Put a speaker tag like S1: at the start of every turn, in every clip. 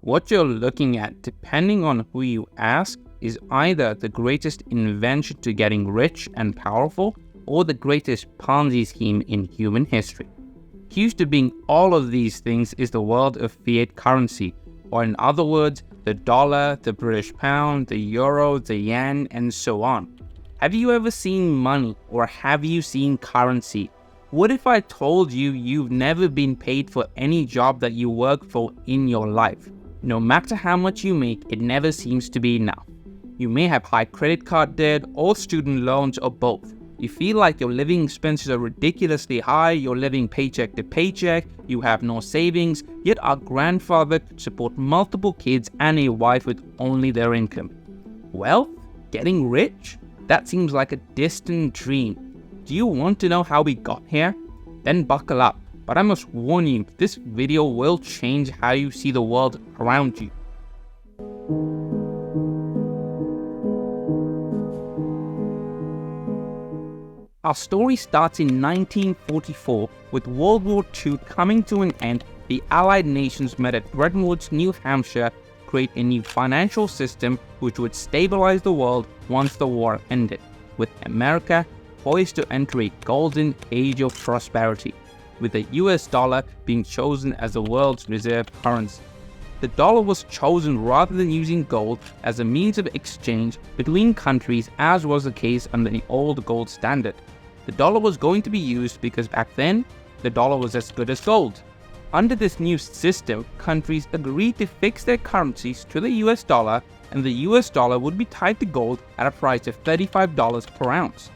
S1: What you're looking at, depending on who you ask, is either the greatest invention to getting rich and powerful or the greatest Ponzi scheme in human history. Accused of being all of these things is the world of fiat currency, or in other words, the dollar, the British pound, the euro, the yen, and so on. Have you ever seen money, or have you seen currency? What if I told you you've never been paid for any job that you work for in your life? No matter how much you make, it never seems to be enough. You may have high credit card debt or student loans or both. You feel like your living expenses are ridiculously high, you're living paycheck to paycheck, you have no savings, yet our grandfather could support multiple kids and a wife with only their income. Wealth? Getting rich? That seems like a distant dream. Do you want to know how we got here? Then buckle up. But I must warn you, this video will change how you see the world around you. Our story starts in 1944 with World War II coming to an end. The Allied nations met at Bretton Woods, New Hampshire, to create a new financial system which would stabilize the world once the war ended, with America poised to enter a golden age of prosperity, with the US dollar being chosen as the world's reserve currency. The dollar was chosen rather than using gold as a means of exchange between countries, as was the case under the old gold standard. The dollar was going to be used because back then, the dollar was as good as gold. Under this new system, countries agreed to fix their currencies to the US dollar, and the US dollar would be tied to gold at a price of $35 per ounce.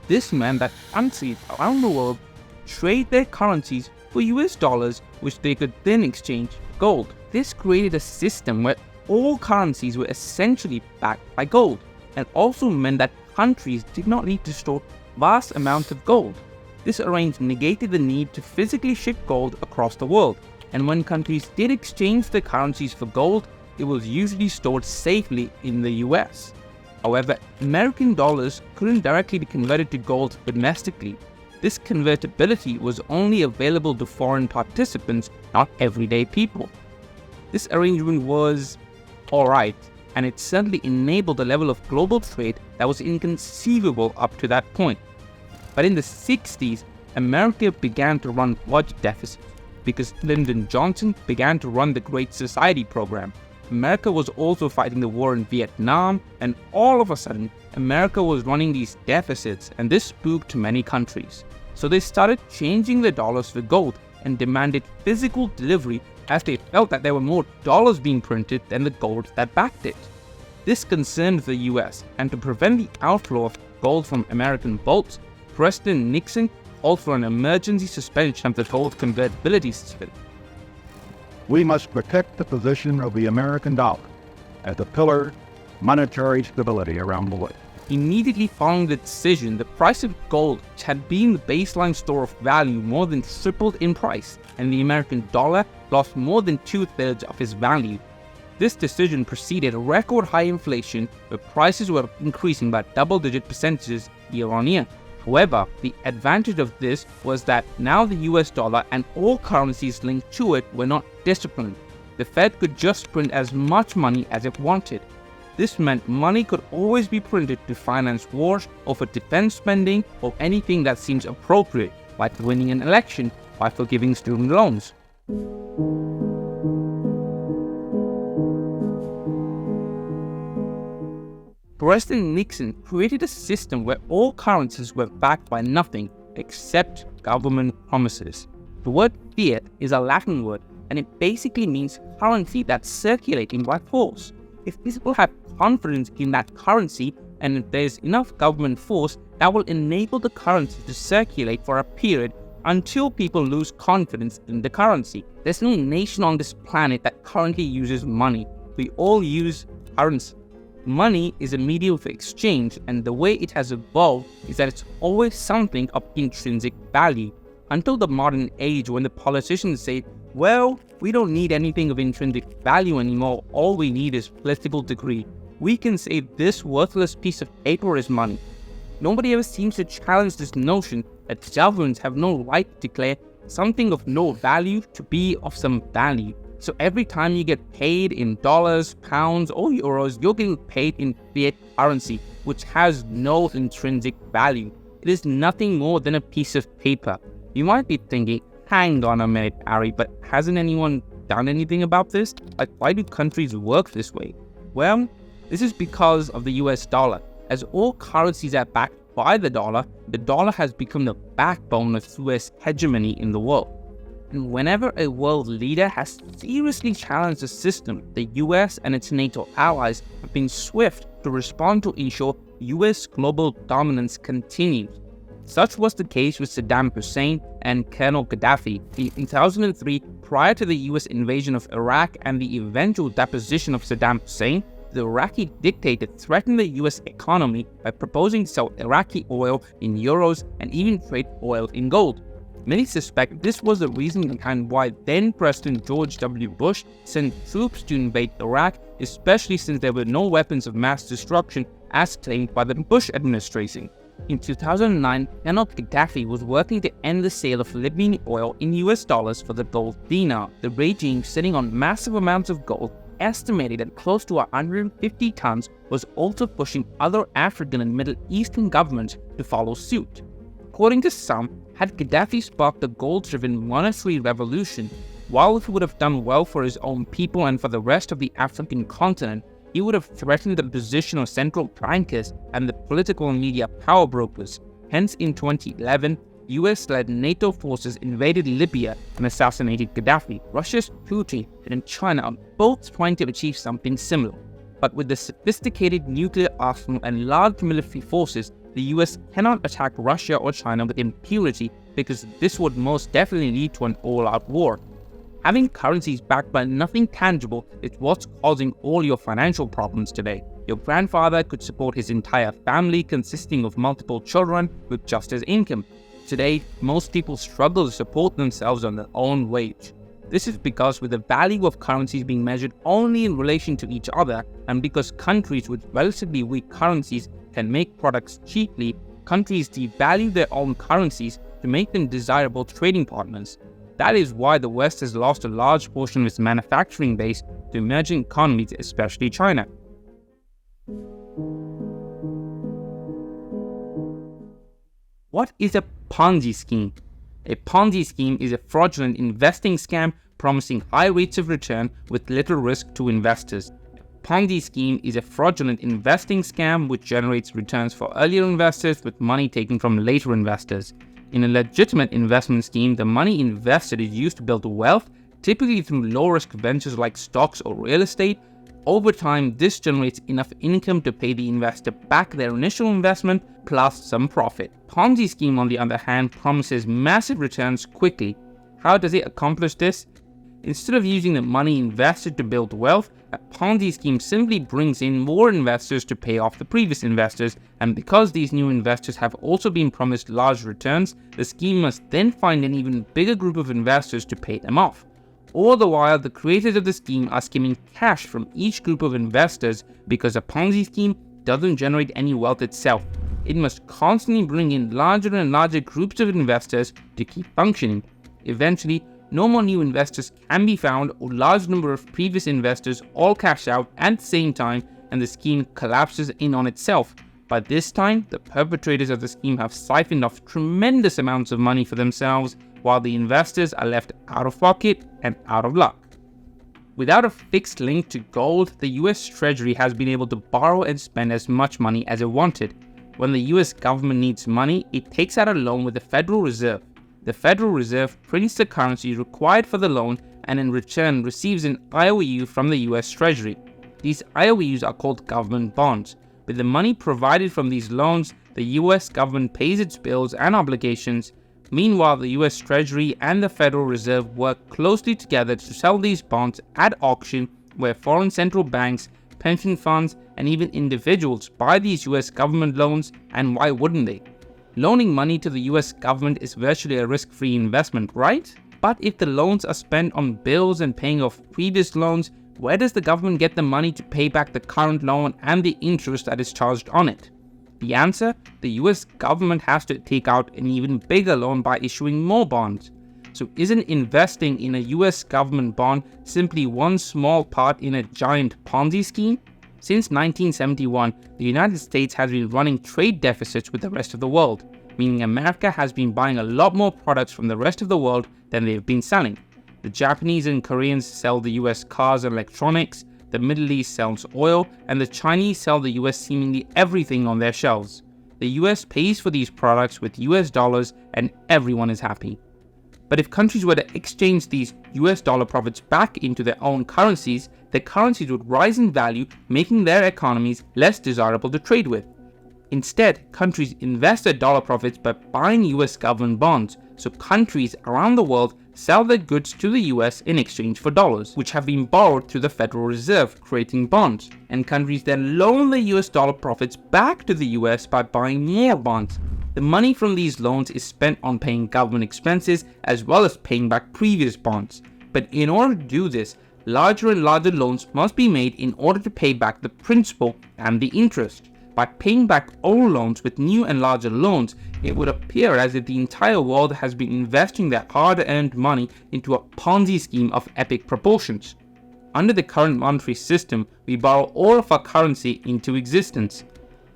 S1: This meant that countries around the world trade their currencies for US dollars, which they could then exchange for gold. This created a system where all currencies were essentially backed by gold, and also meant that countries did not need to store vast amounts of gold. This arrangement negated the need to physically ship gold across the world, and when countries did exchange their currencies for gold, it was usually stored safely in the US. However, American dollars couldn't directly be converted to gold domestically. This convertibility was only available to foreign participants, not everyday people. This arrangement was alright, and it certainly enabled a level of global trade that was inconceivable up to that point. But in the 60s, America began to run budget deficits because Lyndon Johnson began to run the Great Society program. America was also fighting the war in Vietnam, and all of a sudden, America was running these deficits, and this spooked many countries. So they started changing their dollars for gold and demanded physical delivery, as they felt that there were more dollars being printed than the gold that backed it. This concerned the US, and to prevent the outflow of gold from American vaults, President Nixon called for an emergency suspension of the gold convertibility system.
S2: We must protect the position of the American dollar as a pillar of monetary stability around the world.
S1: Immediately following the decision, the price of gold, which had been the baseline store of value, more than tripled in price, and the American dollar lost more than 2/3 of its value. This decision preceded record high inflation, where prices were increasing by double-digit percentages year on year. However, the advantage of this was that now the US dollar and all currencies linked to it were not disciplined. The Fed could just print as much money as it wanted. This meant money could always be printed to finance wars or for defense spending or anything that seems appropriate, like winning an election by forgiving student loans. President Nixon created a system where all currencies were backed by nothing except government promises. The word fiat is a Latin word, and it basically means currency that's circulating by force. If people have confidence in that currency, and if there's enough government force, that will enable the currency to circulate for a period until people lose confidence in the currency. There's no nation on this planet that currently uses money. We all use currency. Money is a medium for exchange, and the way it has evolved is that it's always something of intrinsic value. Until the modern age, when the politicians say, well, we don't need anything of intrinsic value anymore, all we need is political degree, we can say this worthless piece of paper is money. Nobody ever seems to challenge this notion that governments have no right to declare something of no value to be of some value. So every time you get paid in dollars, pounds, or euros, you're getting paid in fiat currency, which has no intrinsic value. It is nothing more than a piece of paper. You might be thinking, hang on a minute, Ari, but hasn't anyone done anything about this? Like, why do countries work this way? Well, this is because of the US dollar. As all currencies are backed by the dollar has become the backbone of US hegemony in the world. And whenever a world leader has seriously challenged the system, the US and its NATO allies have been swift to respond to ensure US global dominance continues. Such was the case with Saddam Hussein and Colonel Gaddafi. In 2003, prior to the US invasion of Iraq and the eventual deposition of Saddam Hussein, the Iraqi dictator threatened the US economy by proposing to sell Iraqi oil in euros and even trade oil in gold. Many suspect this was the reason behind why then-President George W. Bush sent troops to invade Iraq, especially since there were no weapons of mass destruction as claimed by the Bush administration. In 2009, Colonel Gaddafi was working to end the sale of Libyan oil in US dollars for the gold dinar. The regime, sitting on massive amounts of gold, estimated that close to 150 tons, was also pushing other African and Middle Eastern governments to follow suit. According to some, had Gaddafi sparked a gold-driven monetary revolution, while if he would have done well for his own people and for the rest of the African continent, he would have threatened the position of central bankers and the political and media power brokers. Hence, in 2011, US-led NATO forces invaded Libya and assassinated Gaddafi. Russia's Putin and China are both trying to achieve something similar. But with the sophisticated nuclear arsenal and large military forces, the US cannot attack Russia or China with impunity because this would most definitely lead to an all-out war. Having currencies backed by nothing tangible is what's causing all your financial problems today. Your grandfather could support his entire family consisting of multiple children with just his income. Today, most people struggle to support themselves on their own wage. This is because with the value of currencies being measured only in relation to each other, and because countries with relatively weak currencies can make products cheaply, countries devalue their own currencies to make them desirable trading partners. That is why the West has lost a large portion of its manufacturing base to emerging economies, especially China. What is a Ponzi scheme? A Ponzi scheme is a fraudulent investing scam promising high rates of return with little risk to investors. A Ponzi scheme is a fraudulent investing scam which generates returns for earlier investors with money taken from later investors. In a legitimate investment scheme, the money invested is used to build wealth, typically through low-risk ventures like stocks or real estate. Over time, this generates enough income to pay the investor back their initial investment plus some profit. Ponzi scheme, on the other hand, promises massive returns quickly. How does it accomplish this? Instead of using the money invested to build wealth, a Ponzi scheme simply brings in more investors to pay off the previous investors, and because these new investors have also been promised large returns, the scheme must then find an even bigger group of investors to pay them off. All the while, the creators of the scheme are skimming cash from each group of investors because a Ponzi scheme doesn't generate any wealth itself. It must constantly bring in larger and larger groups of investors to keep functioning. Eventually, no more new investors can be found, or large number of previous investors all cash out at the same time, and the scheme collapses in on itself. By this time, the perpetrators of the scheme have siphoned off tremendous amounts of money for themselves, while the investors are left out of pocket and out of luck. Without a fixed link to gold, the US Treasury has been able to borrow and spend as much money as it wanted. When the US government needs money, it takes out a loan with the Federal Reserve. The Federal Reserve prints the currency required for the loan and in return receives an IOU from the US Treasury. These IOUs are called government bonds. With the money provided from these loans, the US government pays its bills and obligations. Meanwhile, the US Treasury and the Federal Reserve work closely together to sell these bonds at auction, where foreign central banks, pension funds, and even individuals buy these US government loans, and why wouldn't they? Loaning money to the US government is virtually a risk-free investment, right? But if the loans are spent on bills and paying off previous loans, where does the government get the money to pay back the current loan and the interest that is charged on it? The answer? The US government has to take out an even bigger loan by issuing more bonds. So isn't investing in a US government bond simply one small part in a giant Ponzi scheme? Since 1971, the United States has been running trade deficits with the rest of the world, meaning America has been buying a lot more products from the rest of the world than they've been selling. The Japanese and Koreans sell the US cars and electronics, the Middle East sells oil, and the Chinese sell the US seemingly everything on their shelves. The US pays for these products with US dollars and everyone is happy. But if countries were to exchange these US dollar profits back into their own currencies, their currencies would rise in value, making their economies less desirable to trade with. Instead, countries invest their dollar profits by buying US government bonds, so countries around the world sell their goods to the US in exchange for dollars, which have been borrowed through the Federal Reserve, creating bonds. And countries then loan the US dollar profits back to the US by buying more bonds. The money from these loans is spent on paying government expenses as well as paying back previous bonds. But in order to do this, larger and larger loans must be made in order to pay back the principal and the interest. By paying back old loans with new and larger loans, it would appear as if the entire world has been investing their hard-earned money into a Ponzi scheme of epic proportions. Under the current monetary system, we borrow all of our currency into existence.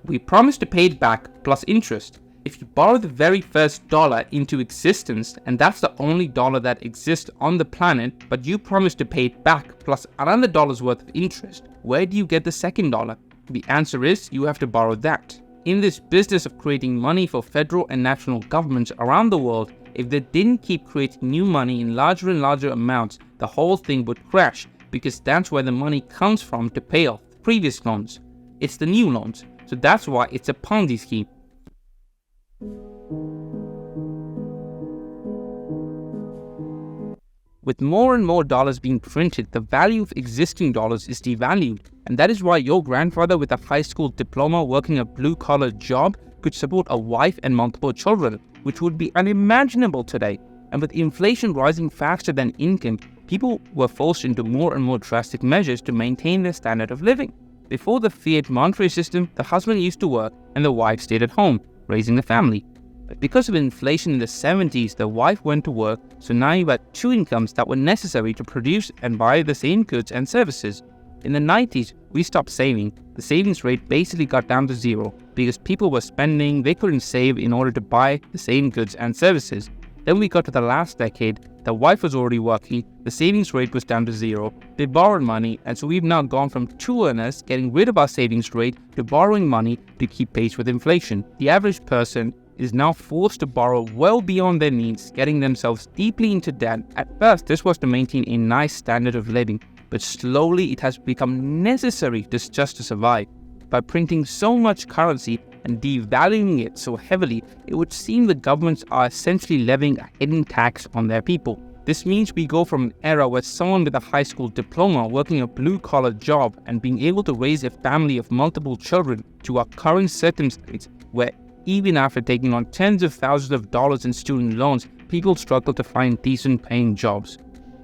S1: We promise to pay it back plus interest. If you borrow the very first dollar into existence, and that's the only dollar that exists on the planet, but you promise to pay it back plus another dollar's worth of interest, where do you get the second dollar? The answer is you have to borrow that. In this business of creating money for federal and national governments around the world, if they didn't keep creating new money in larger and larger amounts, the whole thing would crash, because that's where the money comes from to pay off the previous loans. It's the new loans, so that's why it's a Ponzi scheme. With more and more dollars being printed, the value of existing dollars is devalued, and that is why your grandfather with a high school diploma working a blue-collar job could support a wife and multiple children, which would be unimaginable today. And with inflation rising faster than income, people were forced into more and more drastic measures to maintain their standard of living. Before the fiat monetary system, the husband used to work and the wife stayed at home, raising the family. But because of inflation in the 70s, the wife went to work, so now you had two incomes that were necessary to produce and buy the same goods and services. In the 90s, we stopped saving. The savings rate basically got down to zero because people were spending they couldn't save in order to buy the same goods and services. Then we got to the last decade, the wife was already working, the savings rate was down to zero, they borrowed money, and so we've now gone from two earners getting rid of our savings rate to borrowing money to keep pace with inflation. The average person is now forced to borrow well beyond their needs, getting themselves deeply into debt. At first, this was to maintain a nice standard of living, but slowly it has become necessary just to survive. By printing so much currency and devaluing it so heavily, it would seem the governments are essentially levying a hidden tax on their people. This means we go from an era where someone with a high school diploma working a blue-collar job and being able to raise a family of multiple children to our current circumstance where even after taking on tens of thousands of dollars in student loans, people struggle to find decent paying jobs.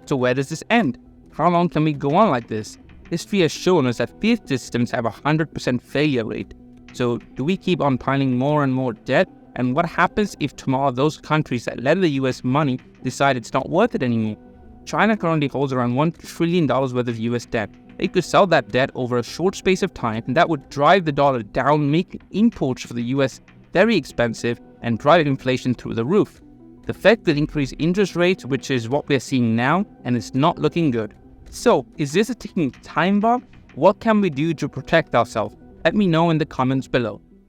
S1: So where does this end? How long can we go on like this? History has shown us that fiat systems have a 100% failure rate. So do we keep on piling more and more debt? And what happens if tomorrow those countries that lend the US money decide it's not worth it anymore? China currently holds around $1 trillion worth of US debt. They could sell that debt over a short space of time, and that would drive the dollar down, making imports for the US very expensive and drive inflation through the roof. The Fed will increase interest rates, which is what we're seeing now, and it's not looking good. So, is this a ticking time bomb? What can we do to protect ourselves? Let me know in the comments below.